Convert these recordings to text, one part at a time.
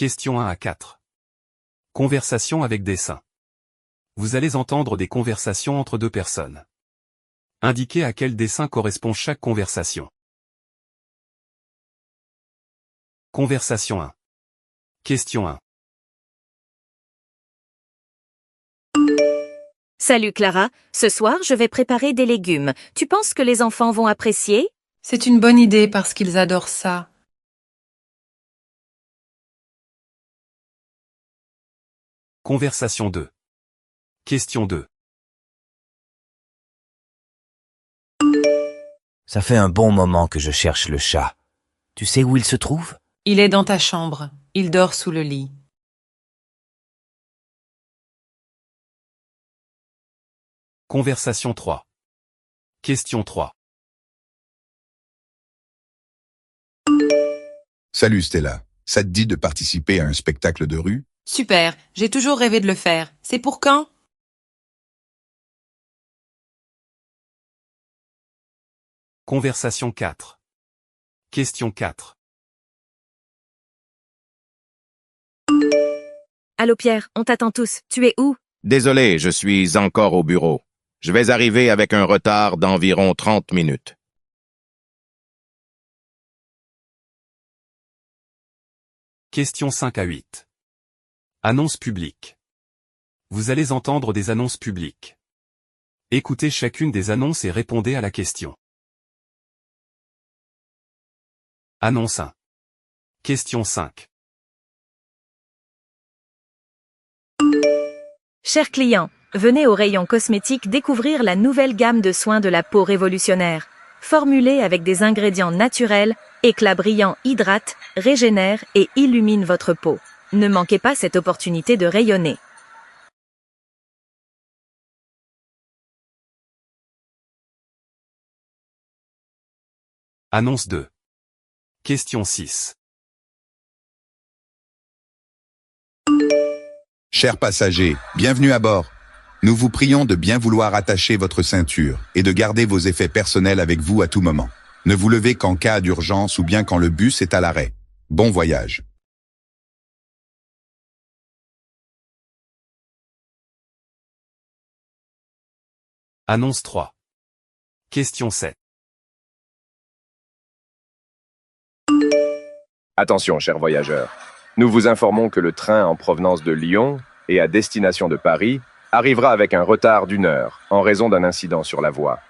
Question 1 à 4. Conversation avec dessin. Vous allez entendre des conversations entre deux personnes. Indiquez à quel dessin correspond chaque conversation. Conversation 1. Question 1. Salut Clara, ce soir je vais préparer des légumes. Tu penses que les enfants vont apprécier? C'est une bonne idée parce qu'ils adorent ça. Conversation 2. Question 2. Ça fait un bon moment que je cherche le chat. Tu sais où il se trouve? Il est dans ta chambre. Il dort sous le lit. Conversation 3. Question 3. Salut Stella, ça te dit de participer à un spectacle de rue? Super, j'ai toujours rêvé de le faire. C'est pour quand? Conversation 4. Question 4. Allô Pierre, on t'attend tous. Tu es où? Désolé, je suis encore au bureau. Je vais arriver avec un retard d'environ 30 minutes. Question 5 à 8. Annonce publique. Vous allez entendre des annonces publiques. Écoutez chacune des annonces et répondez à la question. Annonce 1. Question 5. Chers clients, venez au rayon cosmétique découvrir la nouvelle gamme de soins de la peau révolutionnaire. Formulée avec des ingrédients naturels, éclat brillant hydrate, régénère et illumine votre peau. Ne manquez pas cette opportunité de rayonner. Annonce 2. Question 6. Chers passagers, bienvenue à bord. Nous vous prions de bien vouloir attacher votre ceinture et de garder vos effets personnels avec vous à tout moment. Ne vous levez qu'en cas d'urgence ou bien quand le bus est à l'arrêt. Bon voyage. Annonce 3. Question 7. Attention, chers voyageurs. Nous vous informons que le train en provenance de Lyon et à destination de Paris arrivera avec un retard d'1 heure en raison d'un incident sur la voie.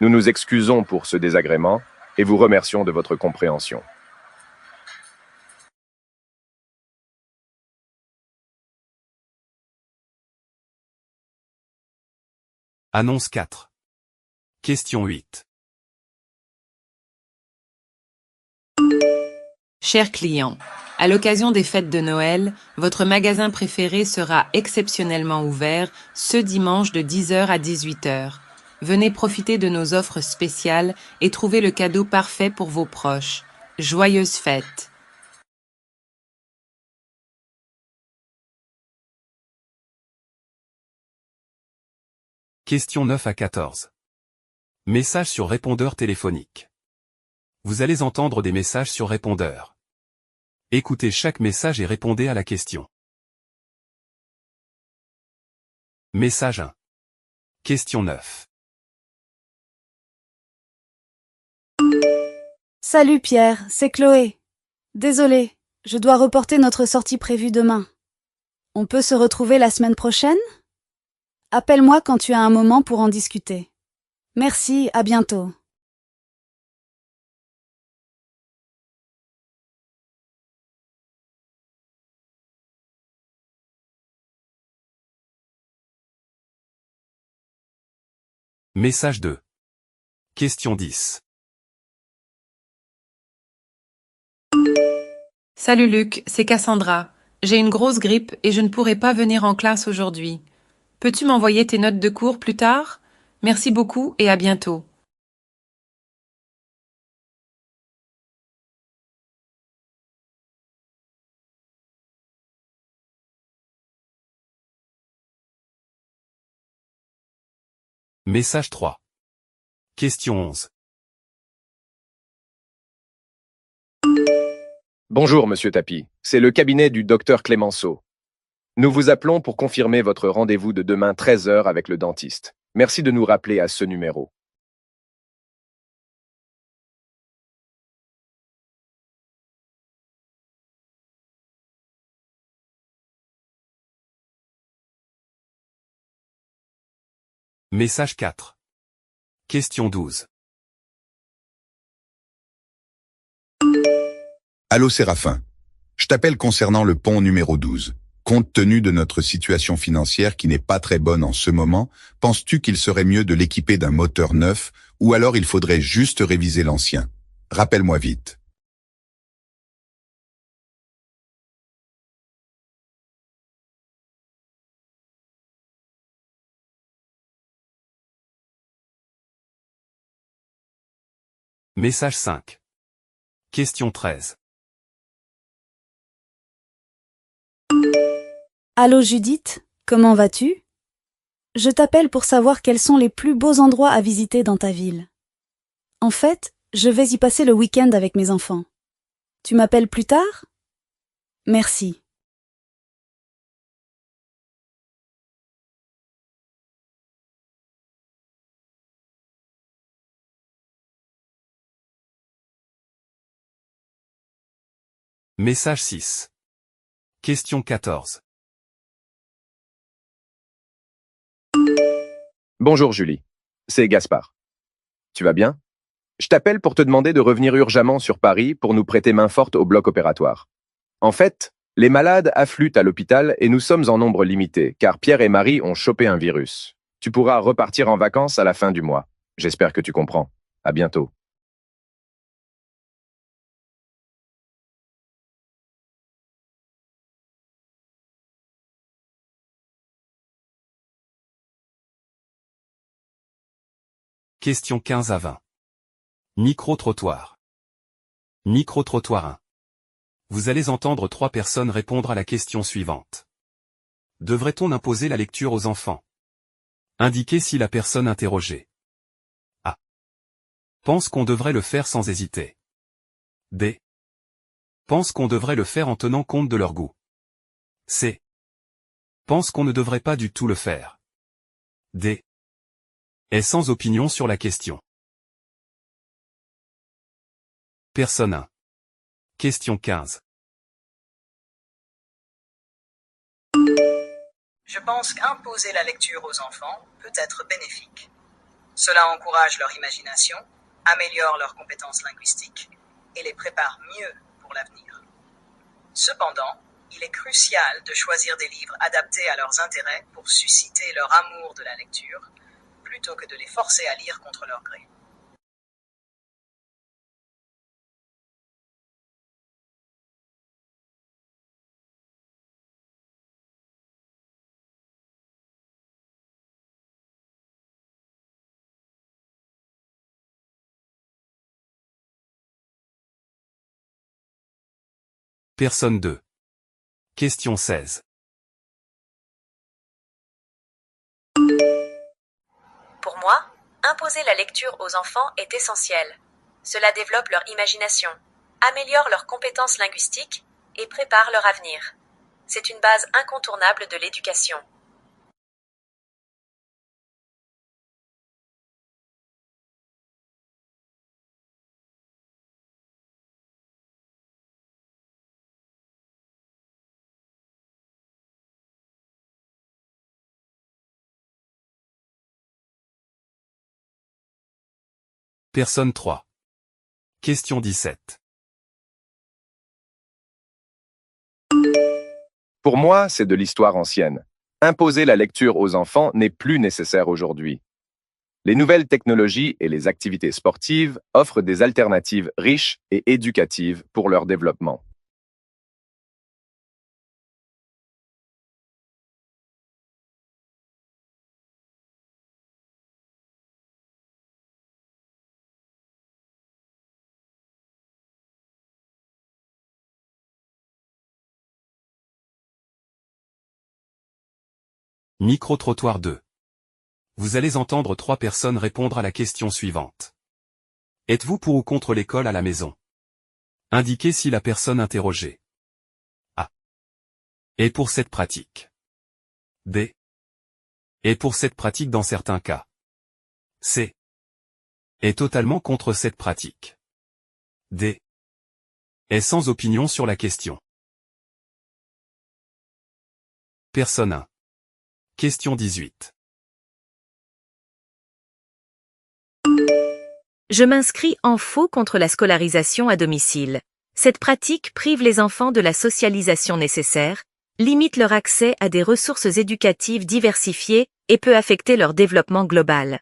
Nous nous excusons pour ce désagrément et vous remercions de votre compréhension. Annonce 4. Question 8. Chers clients, à l'occasion des fêtes de Noël, votre magasin préféré sera exceptionnellement ouvert ce dimanche de 10h à 18h. Venez profiter de nos offres spéciales et trouver le cadeau parfait pour vos proches. Joyeuses fêtes! Question 9 à 14. Message sur répondeur téléphonique. Vous allez entendre des messages sur répondeur. Écoutez chaque message et répondez à la question. Message 1. Question 9. Salut Pierre, c'est Chloé. Désolée, je dois reporter notre sortie prévue demain. On peut se retrouver la semaine prochaine? Appelle-moi quand tu as un moment pour en discuter. Merci, à bientôt. Message 2. Question 10. Salut Luc, c'est Cassandra. J'ai une grosse grippe et je ne pourrai pas venir en classe aujourd'hui. Peux-tu m'envoyer tes notes de cours plus tard? Merci beaucoup et à bientôt. Message 3. Question 11. Bonjour, monsieur Tapi. C'est le cabinet du docteur Clémenceau. Nous vous appelons pour confirmer votre rendez-vous de demain 13 heures avec le dentiste. Merci de nous rappeler à ce numéro. Message 4. Question 12. Allô Séraphin. Je t'appelle concernant le pont numéro 12. Compte tenu de notre situation financière qui n'est pas très bonne en ce moment, penses-tu qu'il serait mieux de l'équiper d'un moteur neuf ou alors il faudrait juste réviser l'ancien? Rappelle-moi vite. Message 5. Question 13. Allô Judith, comment vas-tu? Je t'appelle pour savoir quels sont les plus beaux endroits à visiter dans ta ville. En fait, je vais y passer le week-end avec mes enfants. Tu m'appelles plus tard? Merci. Message 6. Question 14. Bonjour Julie. C'est Gaspard. Tu vas bien? Je t'appelle pour te demander de revenir urgemment sur Paris pour nous prêter main forte au bloc opératoire. En fait, les malades affluent à l'hôpital et nous sommes en nombre limité, car Pierre et Marie ont chopé un virus. Tu pourras repartir en vacances à la fin du mois. J'espère que tu comprends. À bientôt. Question 15 à 20. Micro-trottoir. Micro-trottoir 1. Vous allez entendre 3 personnes répondre à la question suivante. Devrait-on imposer la lecture aux enfants? Indiquez si la personne interrogée. A. Pense qu'on devrait le faire sans hésiter. B. Pense qu'on devrait le faire en tenant compte de leur goût. C. Pense qu'on ne devrait pas du tout le faire. D. Est sans opinion sur la question. Personne 1. Question 15. Je pense qu'imposer la lecture aux enfants peut être bénéfique. Cela encourage leur imagination, améliore leurs compétences linguistiques et les prépare mieux pour l'avenir. Cependant, il est crucial de choisir des livres adaptés à leurs intérêts pour susciter leur amour de la lecture, plutôt que de les forcer à lire contre leur gré. Personne 2. Question 16. Pour moi, imposer la lecture aux enfants est essentiel. Cela développe leur imagination, améliore leurs compétences linguistiques et prépare leur avenir. C'est une base incontournable de l'éducation. Personne 3. Question 17. Pour moi, c'est de l'histoire ancienne. Imposer la lecture aux enfants n'est plus nécessaire aujourd'hui. Les nouvelles technologies et les activités sportives offrent des alternatives riches et éducatives pour leur développement. Micro-trottoir 2. Vous allez entendre 3 personnes répondre à la question suivante. Êtes-vous pour ou contre l'école à la maison? Indiquez si la personne interrogée A est pour cette pratique. B est pour cette pratique dans certains cas. C est totalement contre cette pratique. D est sans opinion sur la question. Personne 1. Question 18. Je m'inscris en faux contre la scolarisation à domicile. Cette pratique prive les enfants de la socialisation nécessaire, limite leur accès à des ressources éducatives diversifiées et peut affecter leur développement global.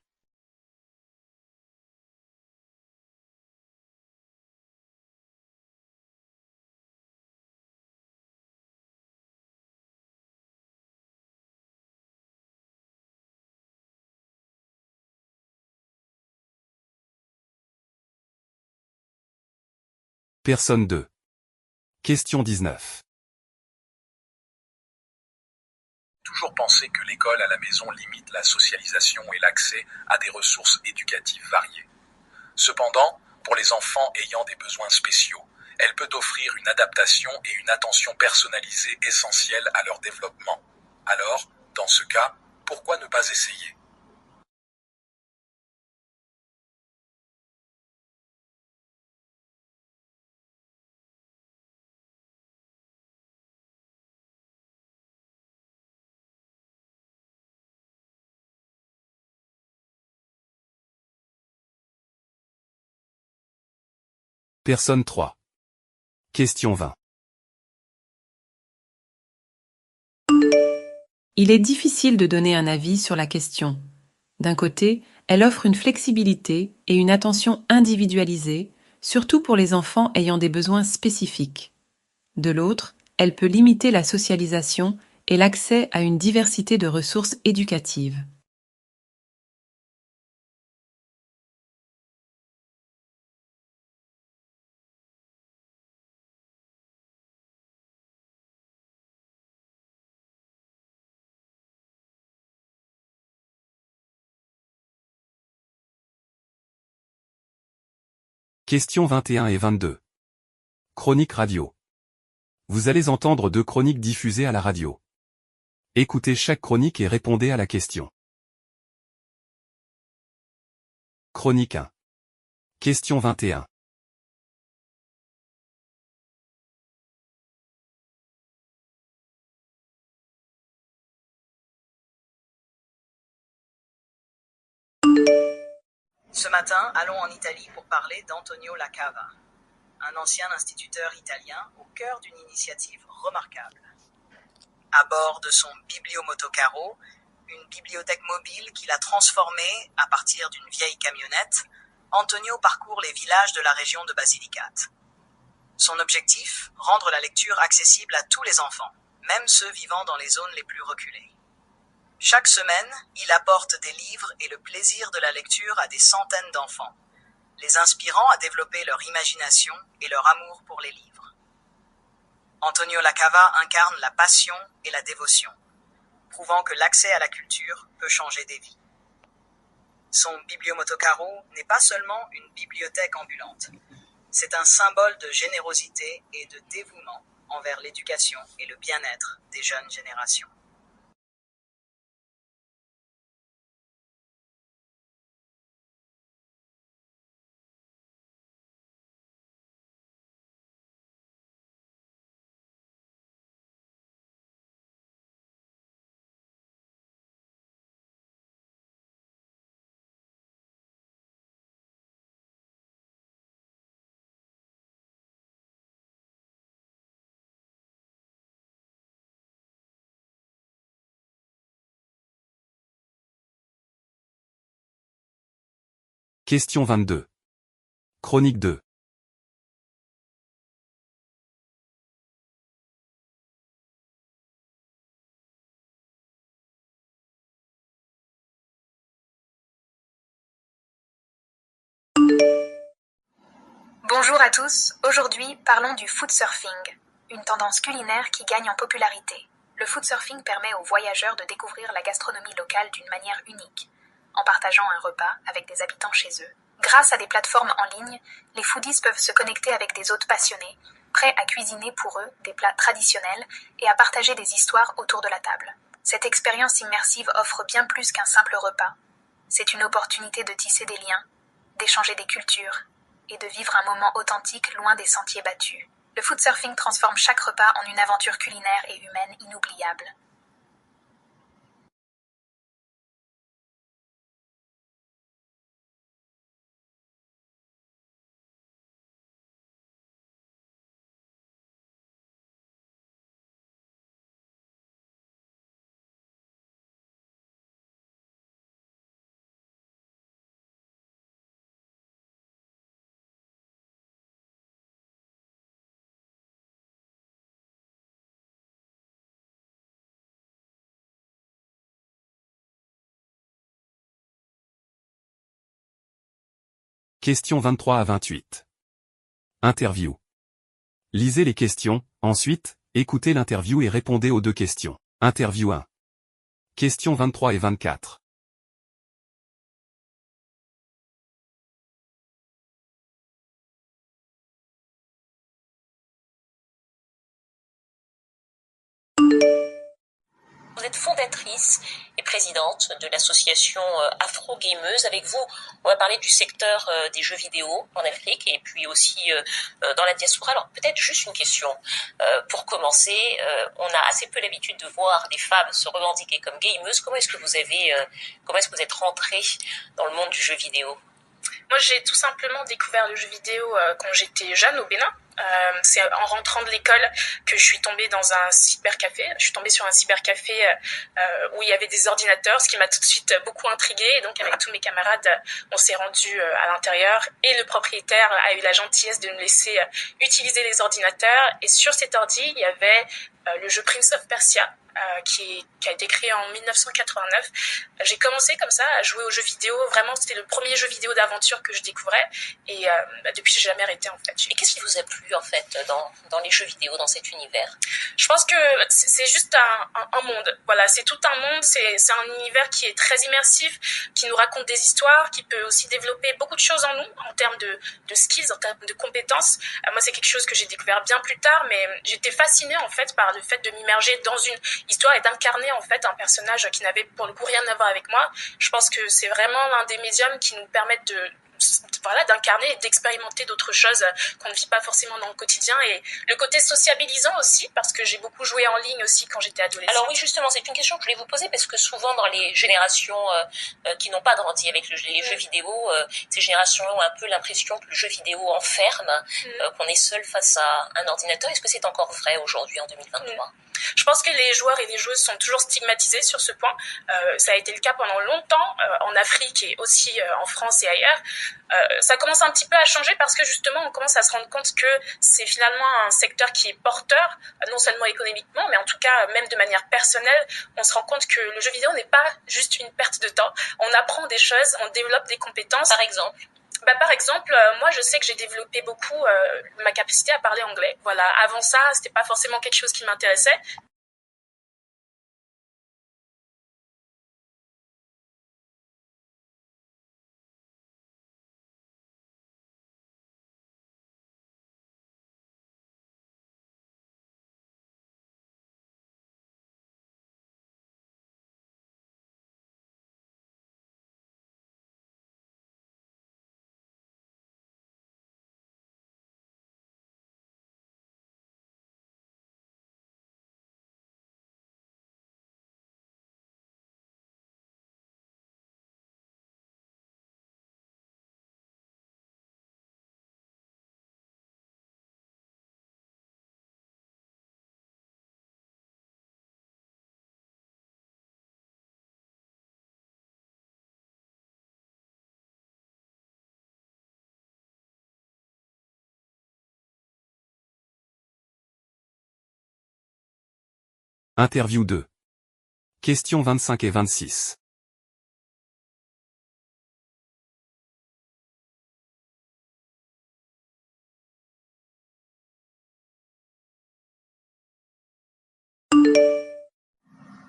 Personne 2. Question 19. Toujours penser que l'école à la maison limite la socialisation et l'accès à des ressources éducatives variées. Cependant, pour les enfants ayant des besoins spéciaux, elle peut offrir une adaptation et une attention personnalisée essentielles à leur développement. Alors, dans ce cas, pourquoi ne pas essayer ? Personne 3. Question 20. Il est difficile de donner un avis sur la question. D'un côté, elle offre une flexibilité et une attention individualisée, surtout pour les enfants ayant des besoins spécifiques. De l'autre, elle peut limiter la socialisation et l'accès à une diversité de ressources éducatives. Questions 21 et 22. Chronique radio. Vous allez entendre 2 chroniques diffusées à la radio. Écoutez chaque chronique et répondez à la question. Chronique 1. Question 21. Ce matin, allons en Italie pour parler d'Antonio Lacava, un ancien instituteur italien au cœur d'une initiative remarquable. À bord de son Bibliomotocaro, une bibliothèque mobile qu'il a transformée à partir d'une vieille camionnette, Antonio parcourt les villages de la région de Basilicate. Son objectif, rendre la lecture accessible à tous les enfants, même ceux vivant dans les zones les plus reculées. Chaque semaine, il apporte des livres et le plaisir de la lecture à des centaines d'enfants, les inspirant à développer leur imagination et leur amour pour les livres. Antonio Lacava incarne la passion et la dévotion, prouvant que l'accès à la culture peut changer des vies. Son Bibliomotocaro n'est pas seulement une bibliothèque ambulante, c'est un symbole de générosité et de dévouement envers l'éducation et le bien-être des jeunes générations. Question 22. Chronique 2. Bonjour à tous, aujourd'hui parlons du foodsurfing, une tendance culinaire qui gagne en popularité. Le foodsurfing permet aux voyageurs de découvrir la gastronomie locale d'une manière unique, en partageant un repas avec des habitants chez eux, Grâce à des plateformes en ligne, les foodies peuvent se connecter avec des hôtes passionnés, prêts à cuisiner pour eux des plats traditionnels et à partager des histoires autour de la table. Cette expérience immersive offre bien plus qu'un simple repas. C'est une opportunité de tisser des liens, d'échanger des cultures et de vivre un moment authentique loin des sentiers battus. Le food surfing transforme chaque repas en une aventure culinaire et humaine inoubliable. Questions 23 à 28. Interview. Lisez les questions, ensuite, écoutez l'interview et répondez aux 2 questions. Interview 1. Questions 23 et 24. Vous êtes fondatrice et présidente de l'association Afro Gameuse. Avec vous, on va parler du secteur des jeux vidéo en Afrique et puis aussi dans la diaspora. Alors peut-être juste une question pour commencer. On a assez peu l'habitude de voir des femmes se revendiquer comme gameuses. Comment est-ce que vous êtes rentrée dans le monde du jeu vidéo? Moi, j'ai tout simplement découvert le jeu vidéo quand j'étais jeune au Bénin. C'est en rentrant de l'école que je suis tombée dans un cybercafé. Je suis tombée sur un cybercafé où il y avait des ordinateurs, ce qui m'a tout de suite beaucoup intriguée. Et donc, avec tous mes camarades, on s'est rendu à l'intérieur et le propriétaire a eu la gentillesse de nous laisser utiliser les ordinateurs. Et sur cet ordi, il y avait le jeu Prince of Persia. Qui a été créé en 1989. J'ai commencé comme ça à jouer aux jeux vidéo. Vraiment, c'était le premier jeu vidéo d'aventure que je découvrais. Et depuis, j'ai jamais arrêté, en fait. Et qu'est-ce qui vous a plu, en fait, dans les jeux vidéo, dans cet univers? Je pense que c'est juste un monde. Voilà, c'est tout un monde. C'est un univers qui est très immersif, qui nous raconte des histoires, qui peut aussi développer beaucoup de choses en nous, en termes de skills, en termes de compétences. Moi, c'est quelque chose que j'ai découvert bien plus tard, mais j'étais fascinée, en fait, par le fait de m'immerger dans une histoire et d'incarner en fait un personnage qui n'avait pour le coup rien à voir avec moi. Je pense que c'est vraiment l'un des médiums qui nous permettent d'incarner et d'expérimenter d'autres choses qu'on ne vit pas forcément dans le quotidien, et le côté sociabilisant aussi, parce que j'ai beaucoup joué en ligne aussi quand j'étais adolescente. Alors oui, justement, c'est une question que je voulais vous poser, parce que souvent dans les générations qui n'ont pas grandi avec les jeux vidéo, ces générations ont un peu l'impression que le jeu vidéo enferme, qu'on est seul face à un ordinateur. Est-ce que c'est encore vrai aujourd'hui en 2023? Je pense que les joueurs et les joueuses sont toujours stigmatisés sur ce point. Ça a été le cas pendant longtemps en Afrique et aussi en France et ailleurs. Ça commence un petit peu à changer parce que justement on commence à se rendre compte que c'est finalement un secteur qui est porteur, non seulement économiquement, mais en tout cas même de manière personnelle. On se rend compte que le jeu vidéo n'est pas juste une perte de temps. On apprend des choses, on développe des compétences. Par exemple? Par exemple, moi je sais que j'ai développé beaucoup ma capacité à parler anglais. Voilà, avant ça, c'était pas forcément quelque chose qui m'intéressait. Interview 2. Questions 25 et 26.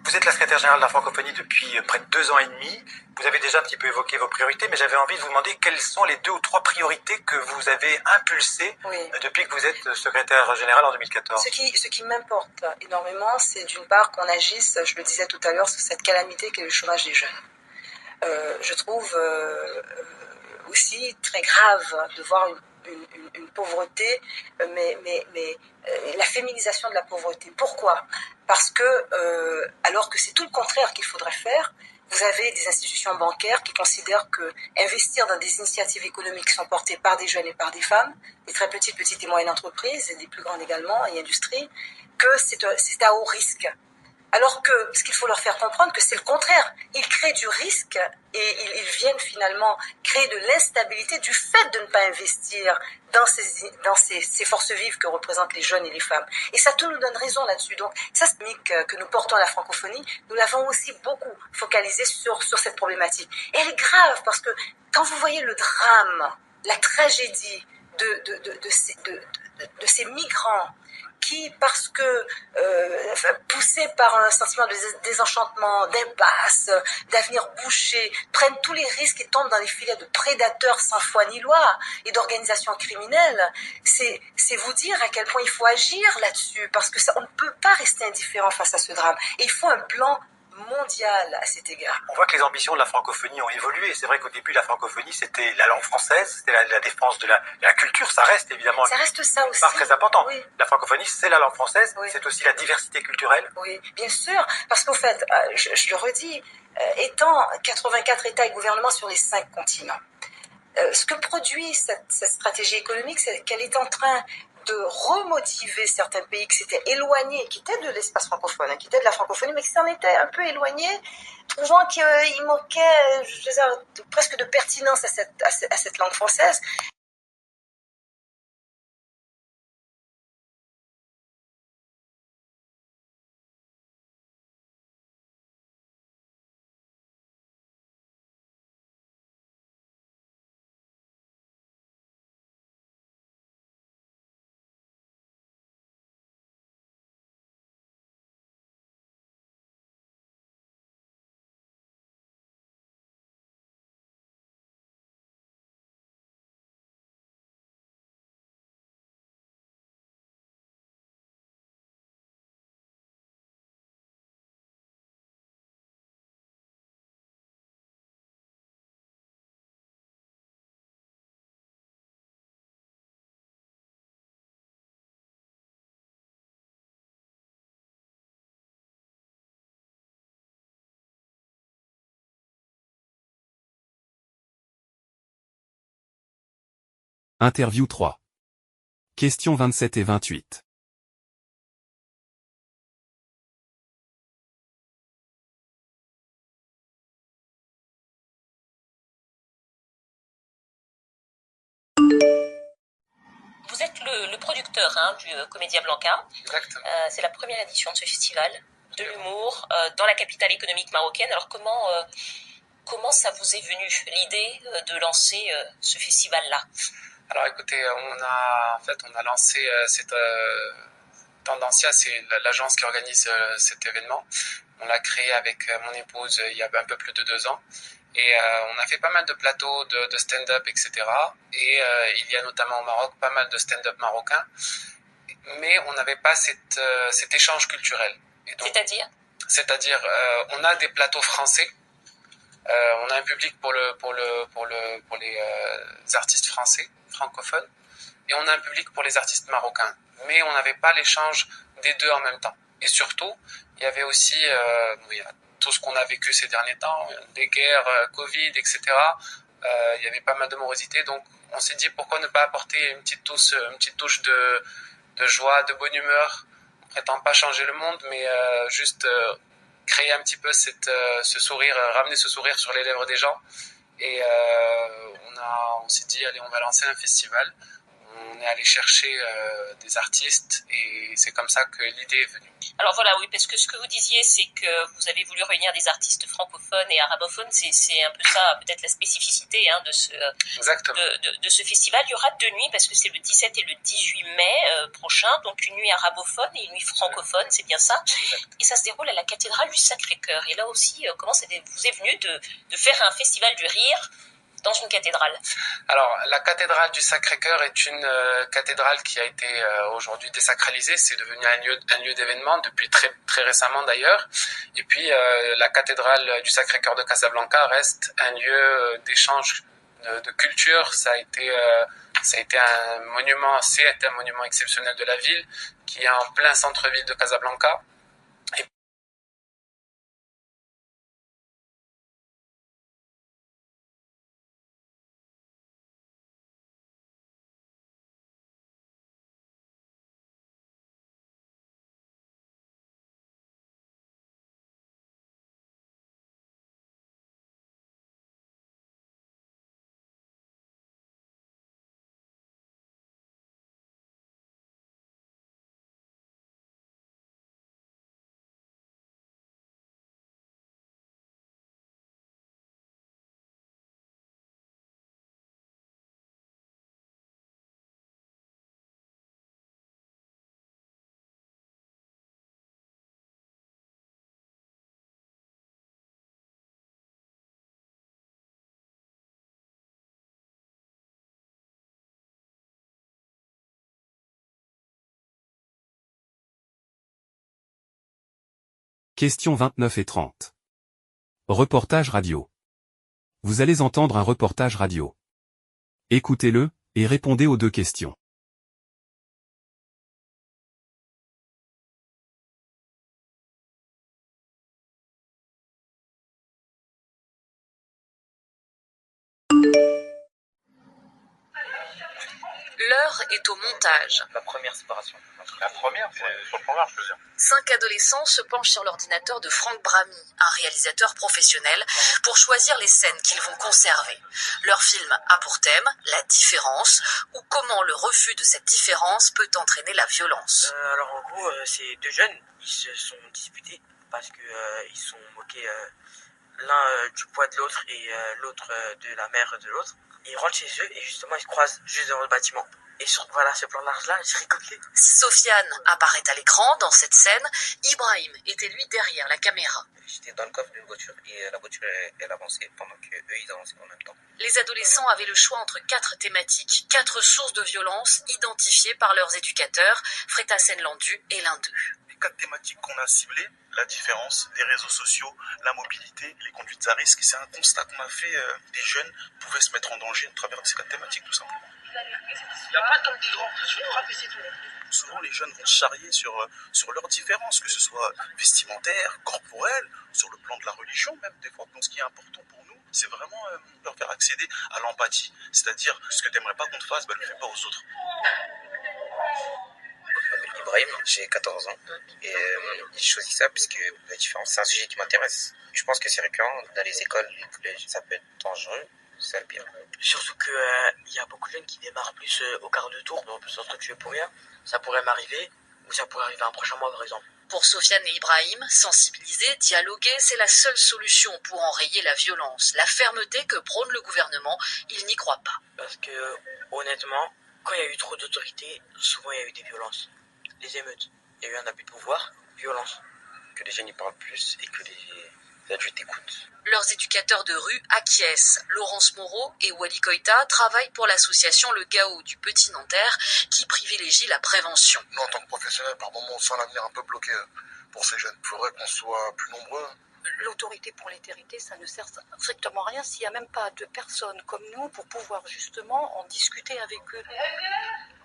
Vous êtes la secrétaire générale de la francophonie depuis près de 2 ans et demi. Vous avez déjà un petit peu évoqué vos priorités, mais j'avais envie de vous demander quelles sont les 2 ou 3 priorités que vous avez impulsées depuis que vous êtes secrétaire générale en 2014. Ce qui m'importe énormément, c'est d'une part qu'on agisse, je le disais tout à l'heure, sur cette calamité qu'est le chômage des jeunes. Je trouve aussi très grave de voir une pauvreté, mais la féminisation de la pauvreté. Pourquoi ? Parce que, alors que c'est tout le contraire qu'il faudrait faire, vous avez des institutions bancaires qui considèrent que investir dans des initiatives économiques qui sont portées par des jeunes et par des femmes, des très petites et moyennes entreprises, et des plus grandes également, et industries, que c'est à haut risque. Alors que ce qu'il faut leur faire comprendre, que c'est le contraire. Ils créent du risque et ils viennent finalement créer de l'instabilité du fait de ne pas investir dans ces forces vives que représentent les jeunes et les femmes. Et ça, tout nous donne raison là-dessus. Donc, ça, c'est que nous portons à la francophonie. Nous l'avons aussi beaucoup focalisé sur cette problématique. Et elle est grave parce que quand vous voyez le drame, la tragédie de ces migrants qui, parce que poussés par un sentiment de désenchantement, d'impasse, d'avenir bouché, prennent tous les risques et tombent dans les filets de prédateurs sans foi ni loi et d'organisations criminelles, c'est vous dire à quel point il faut agir là-dessus, parce que on ne peut pas rester indifférent face à ce drame. Et il faut un plan mondial à cet égard. On voit que les ambitions de la francophonie ont évolué. C'est vrai qu'au début, la francophonie, c'était la langue française, c'était la défense de la culture. Ça reste évidemment ça reste ça aussi. Part très important. Oui. La francophonie, c'est la langue française, c'est aussi la diversité culturelle. Oui, bien sûr. Parce qu'au fait, je le redis, étant 84 États et gouvernements sur les 5 continents, ce que produit cette stratégie économique, c'est qu'elle est en train de remotiver certains pays qui s'étaient éloignés, qui étaient de l'espace francophone, qui étaient de la francophonie, mais qui s'en étaient un peu éloignés, trouvant qu'il manquait, je veux dire, presque de pertinence à cette langue française. Interview 3. Questions 27 et 28. Vous êtes le producteur du Comédia Blanca. Exactement. C'est la première édition de ce festival de l'humour dans la capitale économique marocaine. Alors comment ça vous est venu l'idée de lancer ce festival-là ? Alors écoutez, on a lancé cette Tendancia, c'est l'agence qui organise cet événement. On l'a créé avec mon épouse il y a un peu plus de 2 ans. Et on a fait pas mal de plateaux de stand-up, etc. Et il y a notamment au Maroc pas mal de stand-up marocains. Mais on n'avait pas cet échange culturel. C'est-à-dire, on a des plateaux français. On a un public pour les artistes français, francophones. Et on a un public pour les artistes marocains. Mais on n'avait pas l'échange des deux en même temps. Et surtout, il y avait aussi tout ce qu'on a vécu ces derniers temps, des guerres, Covid, etc. Il y avait pas mal de morosité, donc on s'est dit pourquoi ne pas apporter une petite touche de joie, de bonne humeur. On prétend pas changer le monde, mais juste créer un petit peu ce sourire, ramener ce sourire sur les lèvres des gens. Et on s'est dit allez, on va lancer un festival. On on est allé chercher des artistes et c'est comme ça que l'idée est venue. Alors voilà, oui, parce que ce que vous disiez, c'est que vous avez voulu réunir des artistes francophones et arabophones. C'est un peu ça, peut-être la spécificité de ce festival. Il y aura 2 nuits, parce que c'est le 17 et le 18 mai prochain, donc une nuit arabophone et une nuit francophone, c'est bien ça. Et ça se déroule à la cathédrale du Sacré-Cœur. Et là aussi, comment vous est venu de faire un festival du rire dans une cathédrale? Alors, la cathédrale du Sacré-Cœur est une cathédrale qui a été aujourd'hui désacralisée. C'est devenu un lieu d'événement depuis très, très récemment d'ailleurs. Et puis, la cathédrale du Sacré-Cœur de Casablanca reste un lieu d'échange de culture. Ça a été un monument, c'est un monument exceptionnel de la ville qui est en plein centre-ville de Casablanca. Questions 29 et 30. Reportage radio. Vous allez entendre un reportage radio. Écoutez-le, et répondez aux 2 questions. L'heure est au montage. La première séparation. La première, c'est sur le programme, je veux dire. 5 adolescents se penchent sur l'ordinateur de Franck Bramy, un réalisateur professionnel, pour choisir les scènes qu'ils vont conserver. Leur film a pour thème la différence, ou comment le refus de cette différence peut entraîner la violence. Alors en gros, c'est 2 jeunes qui se sont disputés parce que ils sont moqués l'un du poids de l'autre et l'autre de la mère de l'autre. Ils rentrent chez eux et justement ils se croisent juste dans le bâtiment. Et sur ce plan large-là, j'ai rigolé. Si Sofiane apparaît à l'écran dans cette scène, Ibrahim était lui derrière la caméra. J'étais dans le coffre d'une voiture et la voiture elle avançait pendant qu'eux ils avançaient en même temps. Les adolescents avaient le choix entre 4 thématiques, 4 sources de violence identifiées par leurs éducateurs, Freta Senlandu est l'un d'eux. Les 4 thématiques qu'on a ciblées, la différence, les réseaux sociaux, la mobilité, les conduites à risque, c'est un constat qu'on a fait, des jeunes pouvaient se mettre en danger à travers ces 4 thématiques tout simplement. Il n'y a pas comme des grands, je frappe et c'est tout. Souvent, les jeunes vont se charrier sur leurs différences, que ce soit vestimentaire, corporel, sur le plan de la religion même, des fois. Donc, ce qui est important pour nous, c'est vraiment leur faire accéder à l'empathie. C'est-à-dire, ce que tu n'aimerais pas qu'on te fasse, ne le fais pas aux autres. Je m'appelle Ibrahim, j'ai 14 ans. Et j'ai choisi ça parce que la différence, c'est un sujet qui m'intéresse. Je pense que c'est récurrent dans les écoles, les collèges. Ça peut être dangereux. C'est le pire. Surtout que il y a beaucoup de jeunes qui démarrent plus au quart de tour, on peut s'entretuer pour rien. Ça pourrait m'arriver, ou ça pourrait arriver un prochain mois par exemple. Pour Sofiane et Ibrahim, sensibiliser, dialoguer, c'est la seule solution pour enrayer la violence. La fermeté que prône le gouvernement, ils n'y croient pas. Parce que, honnêtement, quand il y a eu trop d'autorité, souvent il y a eu des violences. Les émeutes, il y a eu un abus de pouvoir, violence. Que les jeunes y parlent plus et que les adultes écoutent. Leurs éducateurs de rue acquiescent. Laurence Moreau et Wally Koïta travaillent pour l'association Le Gao du Petit Nanterre qui privilégie la prévention. Nous, en tant que professionnels, par moments, on sent l'avenir un peu bloqué pour ces jeunes. Il faudrait qu'on soit plus nombreux. L'autorité pour l'étérité, ça ne sert strictement à rien s'il n'y a même pas de personnes comme nous pour pouvoir justement en discuter avec eux.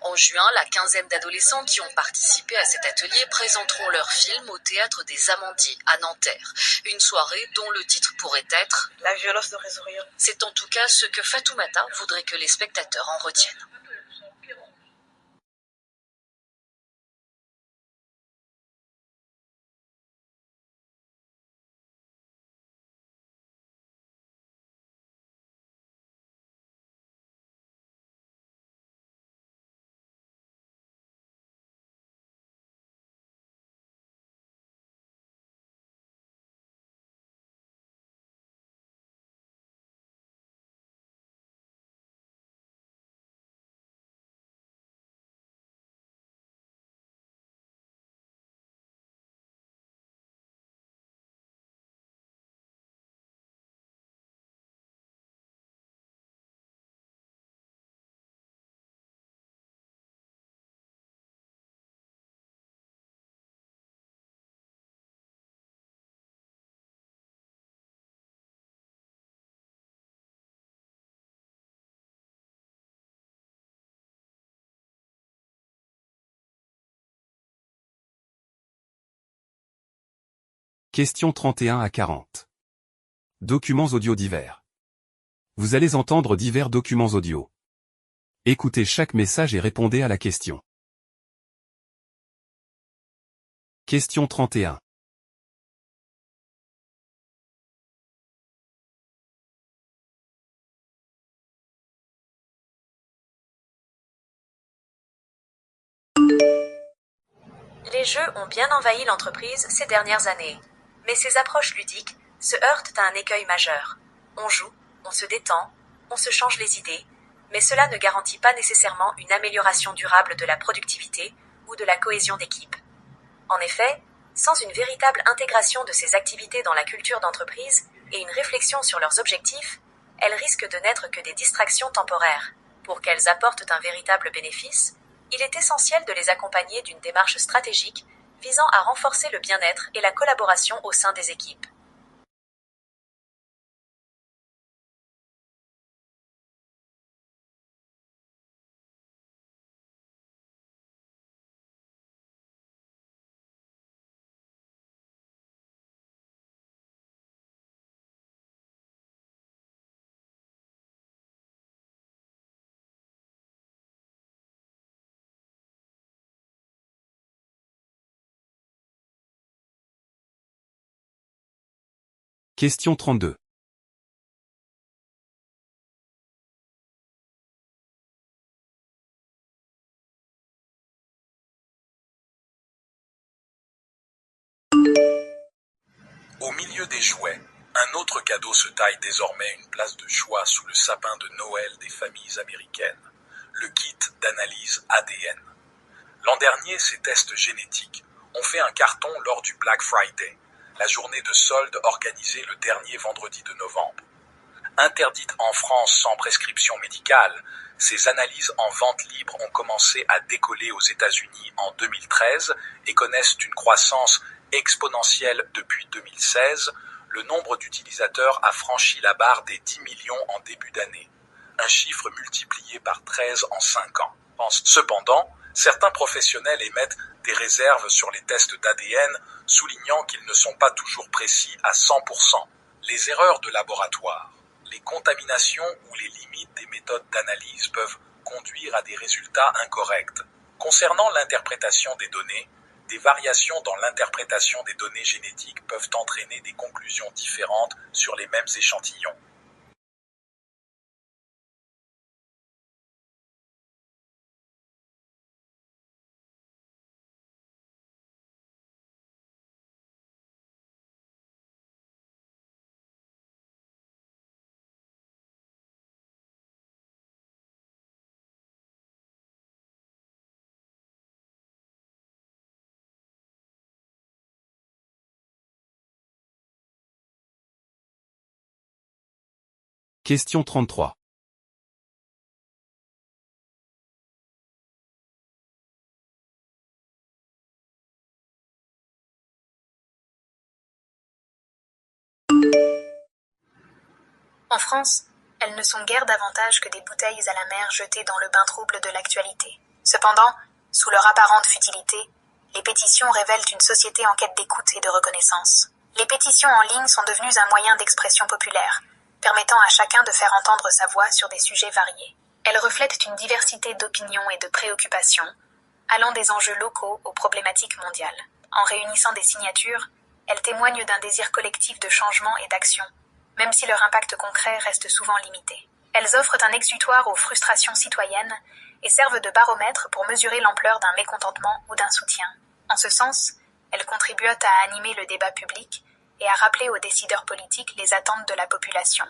En juin, la quinzaine d'adolescents qui ont participé à cet atelier présenteront leur film au Théâtre des Amandiers, à Nanterre. Une soirée dont le titre pourrait être « La violence ne résout rien ». C'est en tout cas ce que Fatoumata voudrait que les spectateurs en retiennent. Questions 31 à 40. Documents audio divers. Vous allez entendre divers documents audio. Écoutez chaque message et répondez à la question. Question 31. Les jeux ont bien envahi l'entreprise ces dernières années. Mais ces approches ludiques se heurtent à un écueil majeur. On joue, on se détend, on se change les idées, mais cela ne garantit pas nécessairement une amélioration durable de la productivité ou de la cohésion d'équipe. En effet, sans une véritable intégration de ces activités dans la culture d'entreprise et une réflexion sur leurs objectifs, elles risquent de n'être que des distractions temporaires. Pour qu'elles apportent un véritable bénéfice, il est essentiel de les accompagner d'une démarche stratégique visant à renforcer le bien-être et la collaboration au sein des équipes. Question 32. Au milieu des jouets, un autre cadeau se taille désormais une place de choix sous le sapin de Noël des familles américaines, le kit d'analyse ADN. L'an dernier, ces tests génétiques ont fait un carton lors du Black Friday, la journée de solde organisée le dernier vendredi de novembre. Interdites en France sans prescription médicale, ces analyses en vente libre ont commencé à décoller aux États-Unis en 2013 et connaissent une croissance exponentielle depuis 2016. Le nombre d'utilisateurs a franchi la barre des 10 millions en début d'année, un chiffre multiplié par 13 en 5 ans. Cependant, certains professionnels émettent des réserves sur les tests d'ADN, soulignant qu'ils ne sont pas toujours précis à 100%. Les erreurs de laboratoire, les contaminations ou les limites des méthodes d'analyse peuvent conduire à des résultats incorrects. Concernant l'interprétation des données, des variations dans l'interprétation des données génétiques peuvent entraîner des conclusions différentes sur les mêmes échantillons. Question 33. En France, elles ne sont guère davantage que des bouteilles à la mer jetées dans le bain trouble de l'actualité. Cependant, sous leur apparente futilité, les pétitions révèlent une société en quête d'écoute et de reconnaissance. Les pétitions en ligne sont devenues un moyen d'expression populaire, permettant à chacun de faire entendre sa voix sur des sujets variés. Elles reflètent une diversité d'opinions et de préoccupations, allant des enjeux locaux aux problématiques mondiales. En réunissant des signatures, elles témoignent d'un désir collectif de changement et d'action, même si leur impact concret reste souvent limité. Elles offrent un exutoire aux frustrations citoyennes et servent de baromètre pour mesurer l'ampleur d'un mécontentement ou d'un soutien. En ce sens, elles contribuent à animer le débat public et à rappeler aux décideurs politiques les attentes de la population.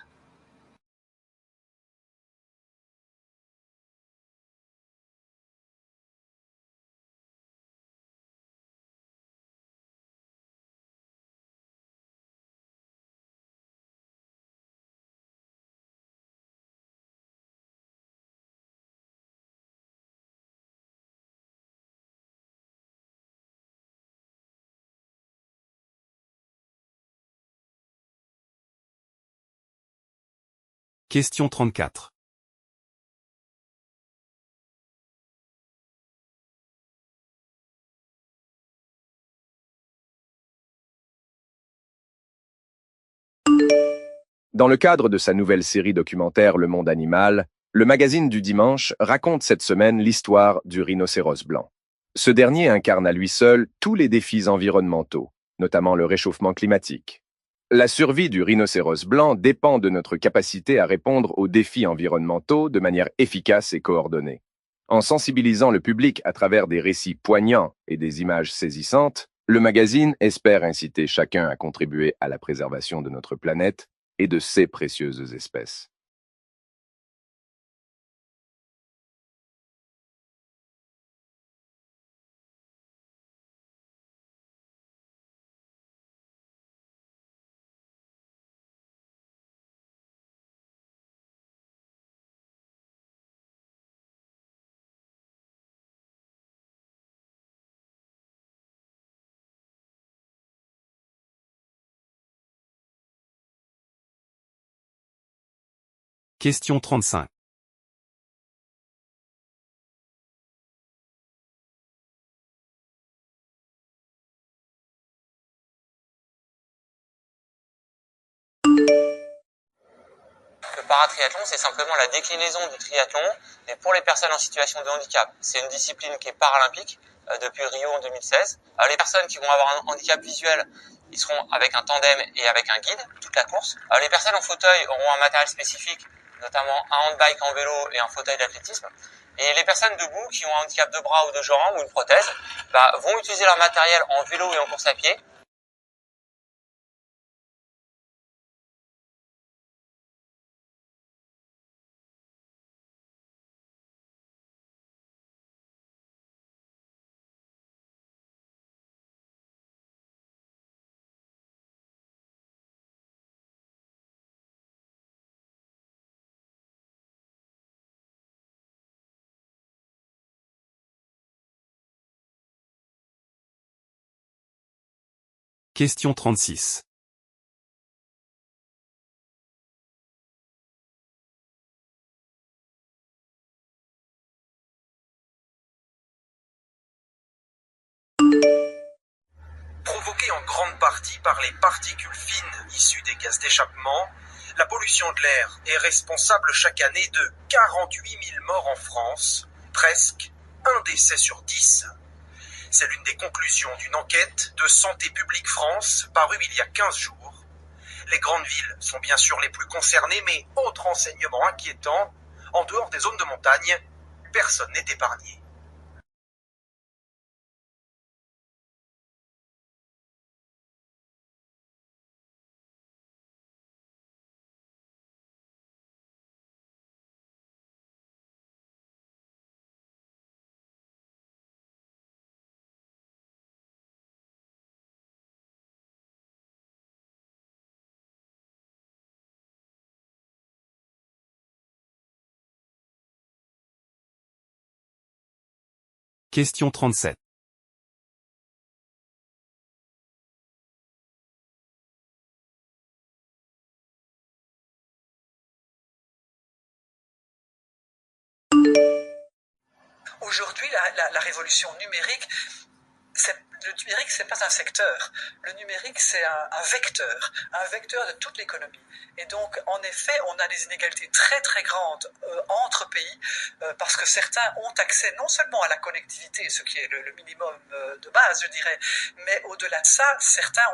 Question 34. Dans le cadre de sa nouvelle série documentaire Le Monde Animal, le magazine du dimanche raconte cette semaine l'histoire du rhinocéros blanc. Ce dernier incarne à lui seul tous les défis environnementaux, notamment le réchauffement climatique. La survie du rhinocéros blanc dépend de notre capacité à répondre aux défis environnementaux de manière efficace et coordonnée. En sensibilisant le public à travers des récits poignants et des images saisissantes, le magazine espère inciter chacun à contribuer à la préservation de notre planète et de ses précieuses espèces. Question 35. Le paratriathlon, c'est simplement la déclinaison du triathlon, mais pour les personnes en situation de handicap. C'est une discipline qui est paralympique depuis Rio en 2016. Les personnes qui vont avoir un handicap visuel, ils seront avec un tandem et avec un guide toute la course. Les personnes en fauteuil auront un matériel spécifique, notamment un handbike en vélo et un fauteuil d'athlétisme. Et les personnes debout qui ont un handicap de bras ou de jambes ou une prothèse vont utiliser leur matériel en vélo et en course à pied. Question 36. Provoquée en grande partie par les particules fines issues des gaz d'échappement, la pollution de l'air est responsable chaque année de 48 000 morts en France, presque un décès sur 10. C'est l'une des conclusions d'une enquête de Santé publique France parue il y a 15 jours. Les grandes villes sont bien sûr les plus concernées, mais autre enseignement inquiétant, en dehors des zones de montagne, personne n'est épargné. Question 37. Aujourd'hui, la révolution numérique, le numérique, c'est pas un secteur. Le numérique, c'est un vecteur de toute l'économie. Et donc, en effet, on a des inégalités très très grandes entre pays, parce que certains ont accès non seulement à la connectivité, ce qui est le minimum de base, je dirais, mais au-delà de ça, certains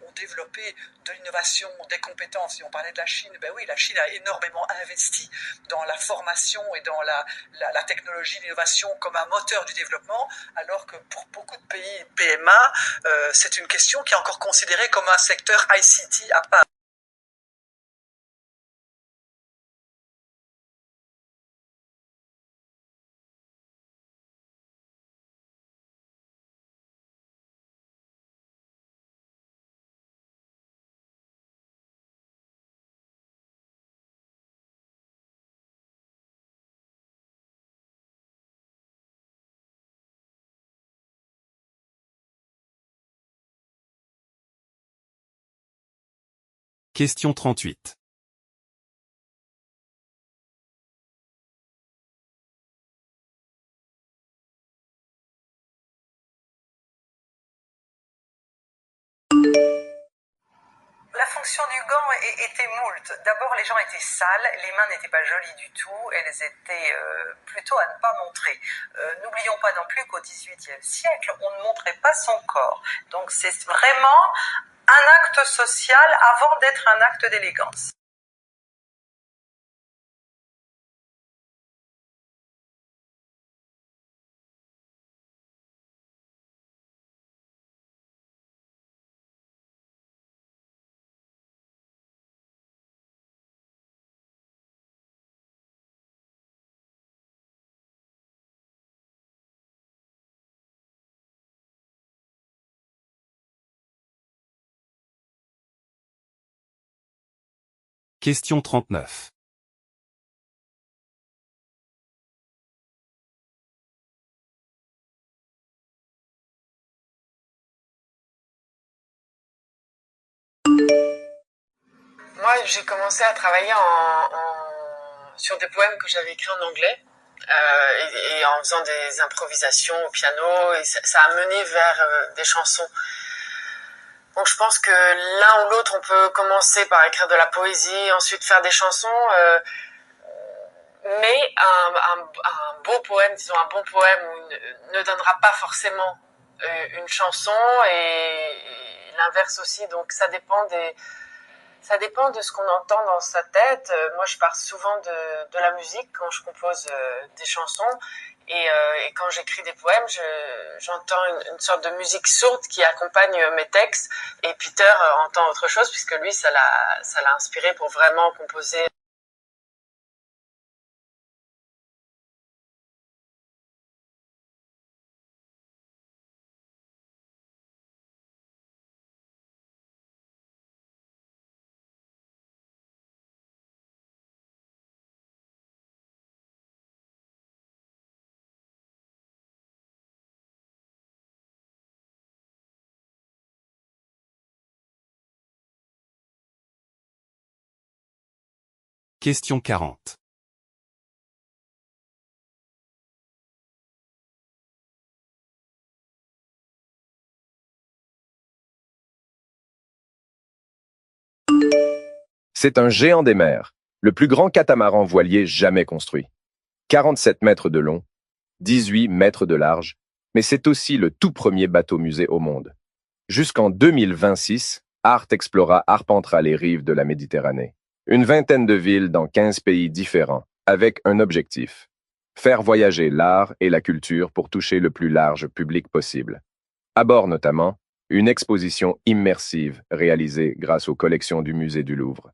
ont développé de l'innovation, des compétences. Si on parlait de la Chine, ben oui, la Chine a énormément investi dans la formation et dans la technologie, l'innovation comme un moteur du développement, alors que pour beaucoup de pays PMA, c'est une question qui est encore considérée comme un secteur ICT à part. Question 38. La fonction du gant était moult. D'abord, les gens étaient sales, les mains n'étaient pas jolies du tout, elles étaient plutôt à ne pas montrer. N'oublions pas non plus qu'au XVIIIe siècle, on ne montrait pas son corps. Donc c'est vraiment un acte social avant d'être un acte d'élégance. Question 39. Moi, j'ai commencé à travailler sur des poèmes que j'avais écrits en anglais et en faisant des improvisations au piano, et ça a mené vers des chansons. Donc je pense que l'un ou l'autre, on peut commencer par écrire de la poésie, ensuite faire des chansons, mais un beau poème, disons un bon poème, ne donnera pas forcément une chanson, et l'inverse aussi. Donc ça dépend de ce qu'on entend dans sa tête. Moi, je pars souvent de la musique quand je compose des chansons. Et quand j'écris des poèmes, j'entends une sorte de musique sourde qui accompagne mes textes. Et Peter entend autre chose, puisque lui, ça l'a inspiré pour vraiment composer. Question 40. C'est un géant des mers, le plus grand catamaran voilier jamais construit. 47 mètres de long, 18 mètres de large, mais c'est aussi le tout premier bateau-musée au monde. Jusqu'en 2026, Art Explora arpentera les rives de la Méditerranée. Une vingtaine de villes dans 15 pays différents, avec un objectif: faire voyager l'art et la culture pour toucher le plus large public possible. À bord notamment, une exposition immersive réalisée grâce aux collections du musée du Louvre.